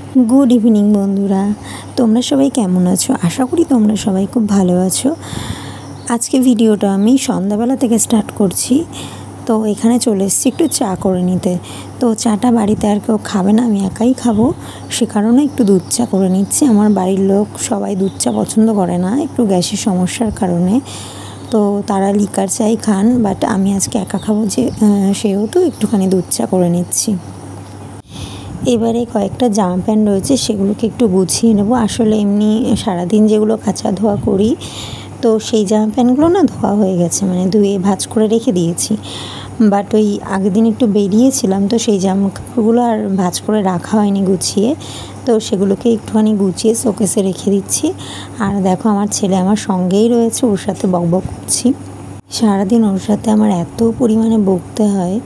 Good evening बंधुरा तोमरा सबाई केमन आछो। आशा करी तोमरा सबाई खूब भालो आछो। आज के भिडियोटा आमी सन्ध्याबेला थेके स्टार्ट करछि। तो एखाने चले एसेछि एकटु चा करे निते। तो चाटा बाड़ीते आर केउ खाबे ना, आमी एकाई खाबो, से कारणे एकटु दूध चा करे निচ্ছি। आमार बाड़ीर लोक सबाई दूध चा पछन्द करे ना, एकटु ग्यासेर समस्यार कारणे। तो तारा लिकार चाई खान, बाट आमी आजके एका खाबो सेहेतु एकटुखानि दूध चा करे निচ্ছি। एबारे कयेकटा जामा पैंट रयेछे सेगुलोके एकटु गुछिए नेब। आसले एमनि सारादिन जेगुलो काचा धोया करी तो सेई जामा पैंटगुलो ना धोया हये गेछे, माने धुए भाज करे रेखे दिएछि। बाट ओई आगेर दिन एकटु बेरिएछिलाम तो सेई जामा कापड़गुलो आर भाज करे राखा हयनि गुछिए। तो सेगुलोके एकटुखानि गुछिए शोकेसे रेखे दिচ্ছি। आर देखो आमार छेले आमार संगेई रयेछे, ओर साथे बकबक करछि। सारादिन ओर साथे आमार एत परिमाणे बकते हय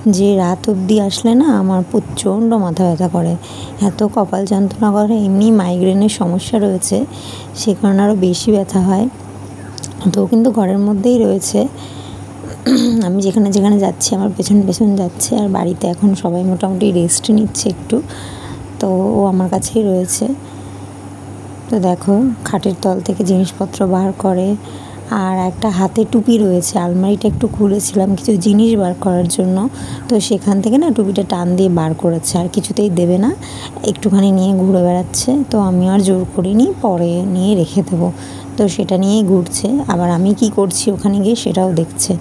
जे रात अब्दि आसले ना आमार प्रचंड माथा ब्यथा करे, एत कपाल যন্ত্রণা करे। एमनि माइग्रेনের समस्या रयेछे, से कारणे आरो बेशी ब्यथा हय। तो किन्तु घरेर मध्येई रयेछे, आमी जेखाने जेखाने जाচ্ছি आमार पेছন पेছন जाচ্ছে। আর বাড়িতে এখন সবাই মোটামুটি রেস্ট নিচ্ছে একটু, তো ও আমার কাছেই রয়েছে। তো দেখো খাটের তল থেকে জিনিসপত্র বার করে, আর একটা হাতে টুপি রয়েছে। আলমারিটা একটু খুলেছিলাম কিছু জিনিস বার করার জন্য, তো সেখান থেকে না টুপিটা টান দিয়ে বার করেছে, আর কিছুতেই দেবে না, একটুখানি নিয়ে ঘুরে বেড়াচ্ছে। তো আমি আর জোর করিনি, পরে নিয়ে রেখে দেবো। তো সেটা নিয়েই ঘুরছে, আবার আমি কি করছি ওখানে গিয়ে সেটাও দেখছে।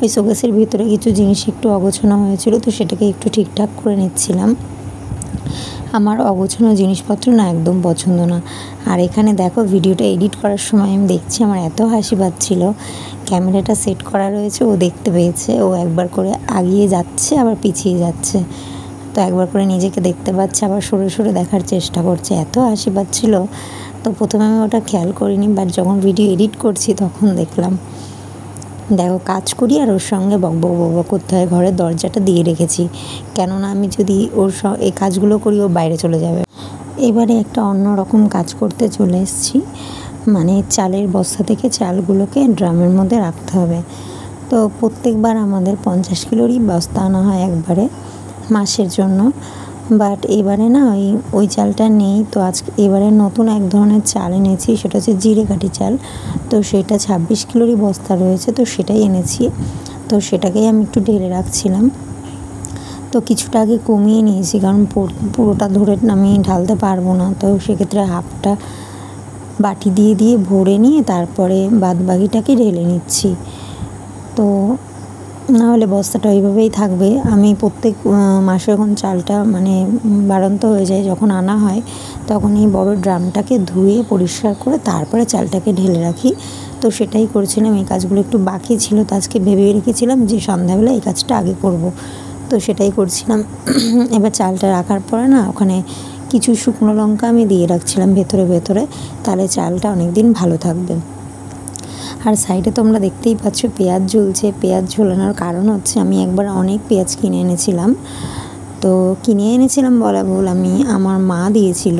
ওই শোকেসের ভিতরে কিছু জিনিস একটু অগোছানো হয়েছিল, তো সেটাকে একটু ঠিকঠাক করে নিচ্ছিলাম। আমার অগোছানো জিনিসপত্র না একদম পছন্দ না। আর এখানে দেখো ভিডিওটা এডিট করার সময় আমি দেখছি আমার এত হাসি পাচ্ছিল। ক্যামেরাটা সেট করা রয়েছে, ও দেখতে পেয়েছে, ও একবার করে আগিয়ে যাচ্ছে আবার পিছিয়ে যাচ্ছে। তো একবার করে নিজেকে দেখতে পাচ্ছে, আবার সরে সরে দেখার চেষ্টা করছে, এত হাসি পাচ্ছিল। তো প্রথমে আমি ওটা খেয়াল করিনি, বাট যখন ভিডিও এডিট করছি তখন দেখলাম। দেখো কাজ করি আর ওর সঙ্গে বকবক বকবক করতে হয়। ঘরের দরজাটা দিয়ে রেখেছি, কেননা আমি যদি ওর এই কাজগুলো করি ও বাইরে চলে যাবে। এবারে একটা অন্য রকম কাজ করতে চলে এসেছি, মানে চালের বস্তা থেকে চালগুলোকে ড্রামের মধ্যে রাখতে হবে। তো প্রত্যেকবার আমাদের 50 কিলোরই বস্তা আনা হয় একবারে মাসের জন্য, বাট এবারে না ওই চালটা নেই। তো আজকে এবারে নতুন এক ধরনের চাল এনেছি, সেটা হচ্ছে জিরেকাঠি চাল। তো সেটা 26 কিলোরই বস্তা রয়েছে, তো সেটাই এনেছি। তো সেটাকেই আমি একটু ঢেলে রাখছিলাম। তো কিছুটা আগে কমিয়ে নিয়েছি, কারণ পুরোটা ধরে আমি ঢালতে পারবো না। তো সেক্ষেত্রে হাফটা বাটি দিয়ে দিয়ে ভরে নিয়ে তারপরে বাদবাকিটাকে ঢেলে নিচ্ছি। তো নাহলে বস্তাটা ওইভাবেই থাকবে। আমি প্রত্যেক মাসে যখন চালটা মানে বাড়ন্ত হয়ে যায়, যখন আনা হয় তখন এই বড় ড্রামটাকে ধুয়ে পরিষ্কার করে তারপরে চালটাকে ঢেলে রাখি। তো সেটাই করছিলাম, এই কাজগুলো একটু বাকি ছিল, তো আজকে ভেবে রেখেছিলাম যে সন্ধ্যাবেলা এই কাজটা আগে করব। তো সেটাই করছিলাম। এবার চালটা রাখার পরে না ওখানে কিছু শুকনো লঙ্কা আমি দিয়ে রাখছিলাম ভেতরে ভেতরে, তাহলে চালটা অনেক দিন ভালো থাকবে। আর সাইডে তোমরা দেখতেই পাচ্ছ পেঁয়াজ ঝুলছে। পেঁয়াজ ঝোলানোর কারণ হচ্ছে আমি একবার অনেক পেঁয়াজ কিনে এনেছিলাম। তো কিনে এনেছিলাম বলা ভুল, আমার মা দিয়েছিল।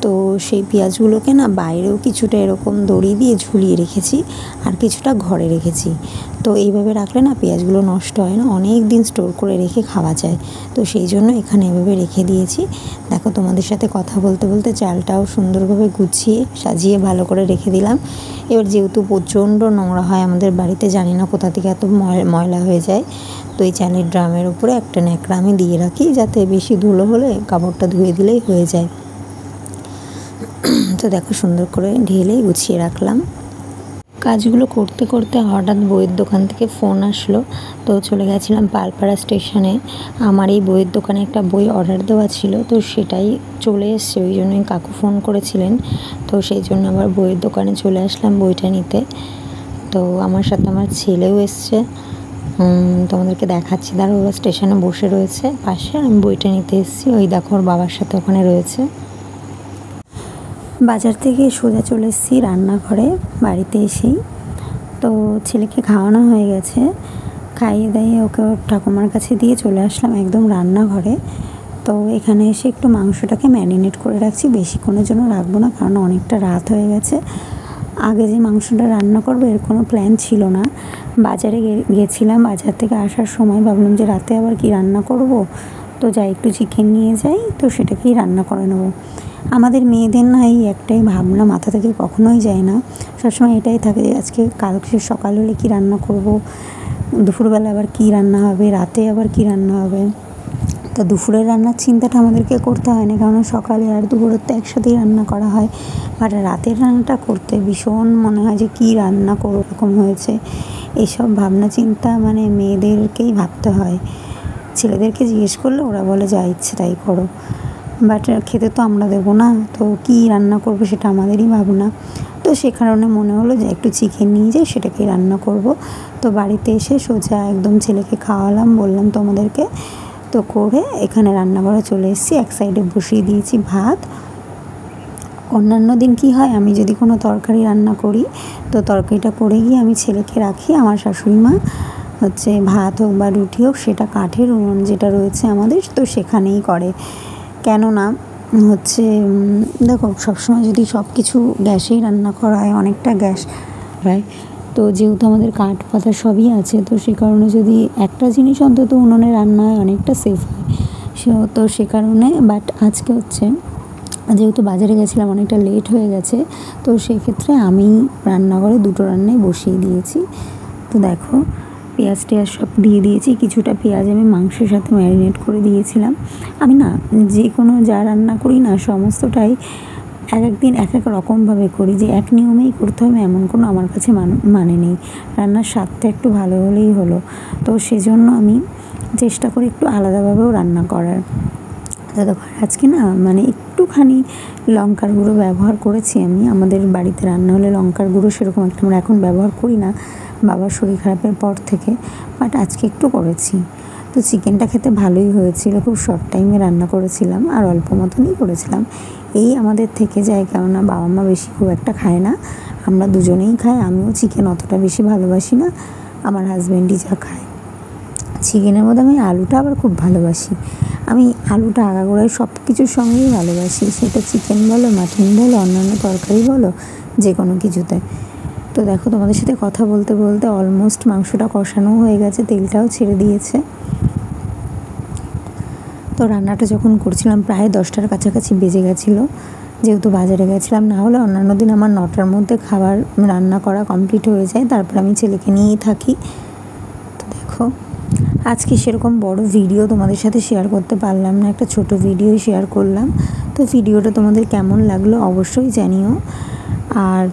তো সেই পেঁয়াজগুলোকে না বাইরেও কিছুটা এরকম দড়ি দিয়ে ঝুলিয়ে রেখেছি, আর কিছুটা ঘরে রেখেছি। তো এইভাবে রাখলে না পেঁয়াজগুলো নষ্ট হয় না, অনেক দিন স্টোর করে রেখে খাওয়া যায়। তো সেই জন্য এখানে এভাবে রেখে দিয়েছি। দেখো তোমাদের সাথে কথা বলতে বলতে চালটাও সুন্দরভাবে গুছিয়ে সাজিয়ে ভালো করে রেখে দিলাম। এবার যেহেতু প্রচণ্ড নোংরা হয় আমাদের বাড়িতে, জানি না কোথা থেকে এত ময়লা হয়ে যায়, তো এই চালের ড্রামের উপরে একটা ন্যাকড়া আমি দিয়ে রাখি, যাতে বেশি ধুলো হলে কাপড়টা ধুয়ে দিলেই হয়ে যায়। তো দেখো সুন্দর করে ঢেলে গুছিয়ে রাখলাম। কাজগুলো করতে করতে হঠাৎ বইয়ের দোকান থেকে ফোন আসলো। তো চলে গেছিলাম পালপাড়া স্টেশনে। আমার এই বইয়ের দোকানে একটা বই অর্ডার দেওয়া ছিল, তো সেটাই চলে এসছে, ওই জন্যই কাকু ফোন করেছিলেন। তো সেই জন্য আবার বইয়ের দোকানে চলে আসলাম বইটা নিতে। তো আমার সাথে আমার ছেলেও এসছে, তোমাদেরকে দেখাচ্ছি। তার বাবা স্টেশনে বসে রয়েছে পাশে, আমি বইটা নিতে এসেছি। ওই দেখো ওর বাবার সাথে ওখানে রয়েছে। বাজার থেকে সোজা চলে এসেছি রান্নাঘরে বাড়িতে এসেই। তো ছেলেকে খাওয়ানো হয়ে গেছে, খাইয়ে দাইয়ে ওকে ওর ঠাকুমার কাছে দিয়ে চলে আসলাম একদম রান্নাঘরে। তো এখানে এসে একটু মাংসটাকে ম্যারিনেট করে রাখছি, বেশিক্ষণের জন্য রাখবো না, কারণ অনেকটা রাত হয়ে গেছে। আগে যে মাংসটা রান্না করবো এর কোনো প্ল্যান ছিল না। বাজারে গেছিলাম, বাজার থেকে আসার সময় ভাবলাম যে রাতে আবার কি রান্না করব, তো যাই একটু চিকেন নিয়ে যাই, তো সেটাকেই রান্না করে নেবো। আমাদের মেয়েদের না এই একটাই ভাবনা মাথা থেকে কখনোই যায় না, সবসময় এটাই থাকে যে আজকে কালকে সকাল হলে কী রান্না করব, দুপুরবেলা আবার কী রান্না হবে, রাতে আবার কী রান্না হবে। তো দুপুরের রান্নার চিন্তাটা আমাদেরকে করতে হয় না, কারণ সকালে আর দুপুরের তো একসাথেই রান্না করা হয়। আর রাতের রান্নাটা করতে ভীষণ মনে হয় যে কী রান্না করব, এরকম হয়েছে। এইসব ভাবনা চিন্তা মানে মেয়েদেরকেই ভাবতে হয়। ছেলেদেরকে জিজ্ঞেস করলে ওরা বলে যা ইচ্ছে তাই করো, বাট খেতে তো আমরা দেবো না, তো কী রান্না করবো সেটা আমাদেরই ভাবনা। তো সে কারণে মনে হলো যে একটু চিকেন নিয়ে যাই, সেটাকেই রান্না করব। তো বাড়িতে এসে সোজা একদম ছেলেকে খাওয়ালাম, বললাম তোমাদেরকে, তো করে এখানে রান্নাঘরে চলে এসেছি। এক সাইডে বসিয়ে দিয়েছি ভাত। অন্যান্য দিন কী হয়, আমি যদি কোনো তরকারি রান্না করি তো তরকারিটা করে গিয়ে আমি ছেলেকে রাখি, আমার শাশুড়ি মা হচ্ছে ভাত হোক বা রুটি হোক সেটা কাঠের উনুন যেটা রয়েছে আমাদের, তো সেখানেই করে। কেননা হচ্ছে দেখো সবসময় যদি সব কিছু গ্যাসেই রান্না করা হয় অনেকটা গ্যাস হয়, তো যেহেতু আমাদের কাঠ পাতা সবই আছে, তো সে কারণে যদি একটা জিনিস অন্তত উনুনে রান্না হয় অনেকটা সেফ হয়। তো সে কারণে বাট আজকে হচ্ছে যেহেতু বাজারে গেছিলাম অনেকটা লেট হয়ে গেছে, তো সেক্ষেত্রে আমি রান্নাঘরে দুটো রান্নাই বসিয়ে দিয়েছি। তো দেখো পেঁয়াজ টেয়াজ সব দিয়ে দিয়েছি, কিছুটা পেঁয়াজ আমি মাংসের সাথে ম্যারিনেট করে দিয়েছিলাম। আমি না যে কোনো যা রান্না করি না সমস্তটাই এক এক দিন এক এক রকমভাবে করি, যে এক নিয়মেই করতে হবে এমন কোনো আমার কাছে মানে নেই। রান্নার স্বাদটা একটু ভালো হলেই হলো, তো সেজন্য আমি চেষ্টা করি একটু আলাদাভাবেও রান্না করার। তো দেখো আজকে না মানে একটুখানি লঙ্কার গুঁড়ো ব্যবহার করেছি আমি। আমাদের বাড়িতে রান্না হলে লঙ্কার গুঁড়ো সেরকম একটা আমরা এখন ব্যবহার করি না বাবার শরীর খারাপের পর থেকে, বাট আজকে একটু করেছি। তো চিকেনটা খেতে ভালোই হয়েছিল, খুব শর্ট টাইমে রান্না করেছিলাম আর অল্প মতনই করেছিলাম। এই আমাদের থেকে যায়, কেননা বাবা মা বেশি খুব একটা খায় না, আমরা দুজনেই খাই। আমিও চিকেন অতটা বেশি ভালোবাসি না, আমার হাজব্যান্ডই যা খায়। চিকেনের মধ্যে আমি আলুটা আবার খুব ভালোবাসি, আমি আলুটা আগাগোড়ায় সব কিছুর সঙ্গেই ভালোবাসি, সেটা চিকেন বলো, মাটন বলো, অন্যান্য তরকারি বলো, যে কোনো কিছুতে। তো দেখো তোমাদের সাথে কথা বলতে বলতে অলমোস্ট মাংসটা কষানো হয়ে গেছে, তেলটাও ছেড়ে দিয়েছে। তো রান্নাটা যখন করছিলাম প্রায় 10টার কাছাকাছি বেজে গেছিলো, যেহেতু বাজারে গেছিলাম। না হলে অন্যান্য দিন আমার 9টার মধ্যে খাবার রান্না করা কমপ্লিট হয়ে যায়, তারপর আমি ছেলেকে নিয়েই থাকি। তো দেখো আজকে সেরকম বড় ভিডিও তোমাদের সাথে শেয়ার করতে পারলাম না, একটা ছোট ভিডিওই শেয়ার করলাম। তো ভিডিওটা তোমাদের কেমন লাগলো অবশ্যই জানিও। আর